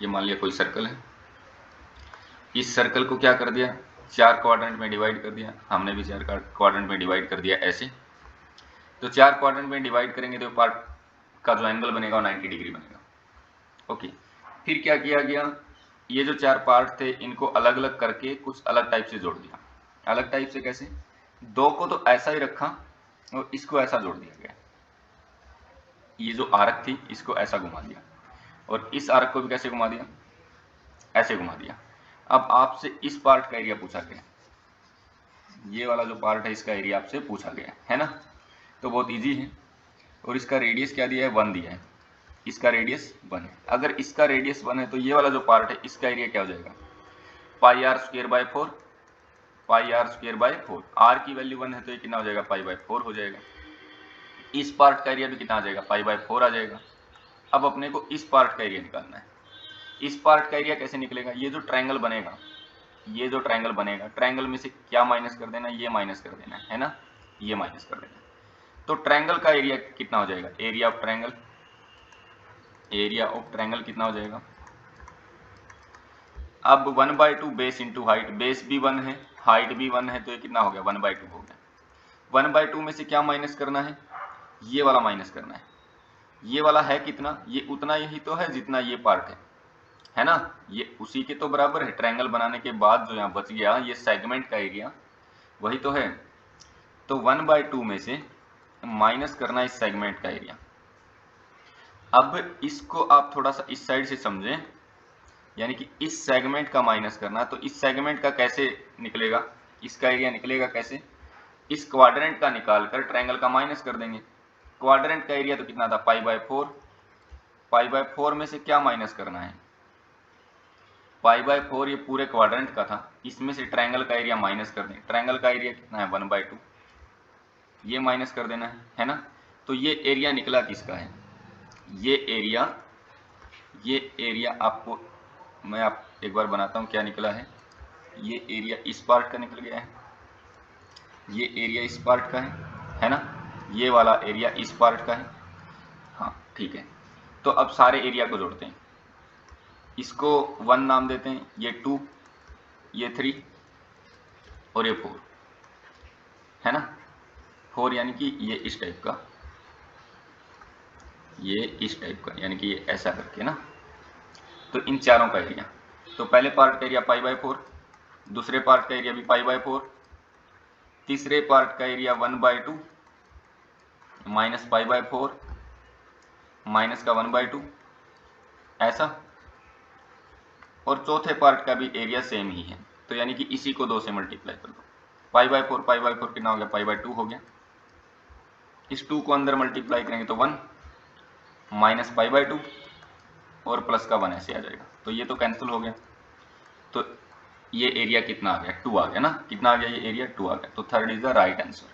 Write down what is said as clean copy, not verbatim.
ये मान लिया कोई सर्कल है, इस सर्कल को क्या कर दिया, 4 क्वाड्रेंट में डिवाइड कर दिया, हमने भी 4 क्वाड्रेंट में डिवाइड कर दिया ऐसे। तो 4 क्वाड्रेंट में डिवाइड करेंगे तो पार्ट का जो एंगल बनेगा वो 90 डिग्री बनेगा। ओके, फिर क्या किया गया, ये जो 4 पार्ट थे इनको अलग अलग करके कुछ अलग टाइप से जोड़ दिया। अलग टाइप से कैसे, 2 को तो ऐसा ही रखा और इसको ऐसा जोड़ दिया गया। ये जो आर्क थी इसको ऐसा घुमा दिया और इस आर्क को भी कैसे घुमा दिया, ऐसे घुमा दिया। अब आपसे इस पार्ट का एरिया पूछा गया, ये वाला जो पार्ट है इसका एरिया आपसे पूछा गया है ना। तो बहुत इजी है, और इसका रेडियस क्या दिया है, 1 दिया है, इसका रेडियस 1 है। अगर इसका रेडियस 1 है तो ये वाला जो पार्ट है इसका एरिया क्या हो जाएगा, pi R square by 4, pi R square by 4। R की वैल्यू 1 है तो ये कितना हो जाएगा, पाई बाय 4 हो जाएगा। इस पार्ट का एरिया भी कितना आ जाएगा, पाई बाय 4 आ जाएगा। अब अपने को इस पार्ट का एरिया निकालना है। इस पार्ट का एरिया कैसे निकलेगा, ये जो ट्रायंगल बनेगा, ये जो ट्रायंगल बनेगा, ट्रायंगल में से क्या माइनस कर देना, ये माइनस कर देना है ना, ये माइनस कर देना। तो ट्रायंगल का एरिया कितना हो जाएगा, area of triangle, area of triangle कितना हो जाएगा। अब 1/2 बेस इंटू हाइट, बेस भी 1 है, हाइट भी 1 है, तो ये कितना हो गया, 1/2 हो गया। 1/2 में से क्या माइनस करना है, ये वाला माइनस करना है। ये वाला है कितना, ये उतना ही तो है जितना ये पार्ट है ना, ये उसी के तो बराबर है। ट्रायंगल बनाने के बाद जो यहाँ बच गया ये सेगमेंट का एरिया वही तो है। तो 1/2 में से माइनस करना इस सेगमेंट का एरिया। अब इसको आप थोड़ा सा इस साइड से समझें, यानी कि इस सेगमेंट का माइनस करना। तो इस सेगमेंट का कैसे निकलेगा, इसका एरिया निकलेगा कैसे, इस क्वाड्रेंट का निकालकर ट्रायंगल का माइनस कर देंगे। क्वाड्रेंट का एरिया तो कितना था, पाई बाय 4, पाई बाय 4 में से क्या माइनस करना है, पाई बाय 4 ये पूरे क्वाड्रेंट का था, इसमें से ट्रायंगल का एरिया माइनस कर दें। ट्रायंगल का एरिया कितना है, 1/2, ये माइनस कर देना है ना। तो ये एरिया निकला किसका है, ये एरिया आपको मैं आप एक बार बनाता हूँ क्या निकला है। ये एरिया इस पार्ट का निकल गया है, ये एरिया इस पार्ट का है ना, ये वाला एरिया इस पार्ट का है। हाँ ठीक है, तो अब सारे एरिया को जोड़ते हैं, इसको 1 नाम देते हैं, ये 2, ये 3 और ये 4 है ना। 4 यानी कि ये इस टाइप का, ये इस टाइप का, यानी कि ये ऐसा करके ना। तो इन चारों का एरिया, तो पहले पार्ट का एरिया पाई बाय 4, दूसरे पार्ट का एरिया भी पाई बाय 4, तीसरे पार्ट का area 1/2 minus pi by 4 minus का 1/2 ऐसा, और चौथे पार्ट का भी एरिया सेम ही है। तो यानी कि इसी को 2 से मल्टीप्लाई कर दो, पाई बाय 4 कितना हो गया, पाई बाय 2 हो गया। इस 2 को अंदर मल्टीप्लाई करेंगे तो 1 माइनस पाई बाय 2 और प्लस का 1 ऐसे आ जाएगा। तो ये तो कैंसिल हो गया, तो ये एरिया कितना आ गया, 2 आ गया ना। कितना आ गया, ये एरिया 2 आ गया। तो third is the right answer.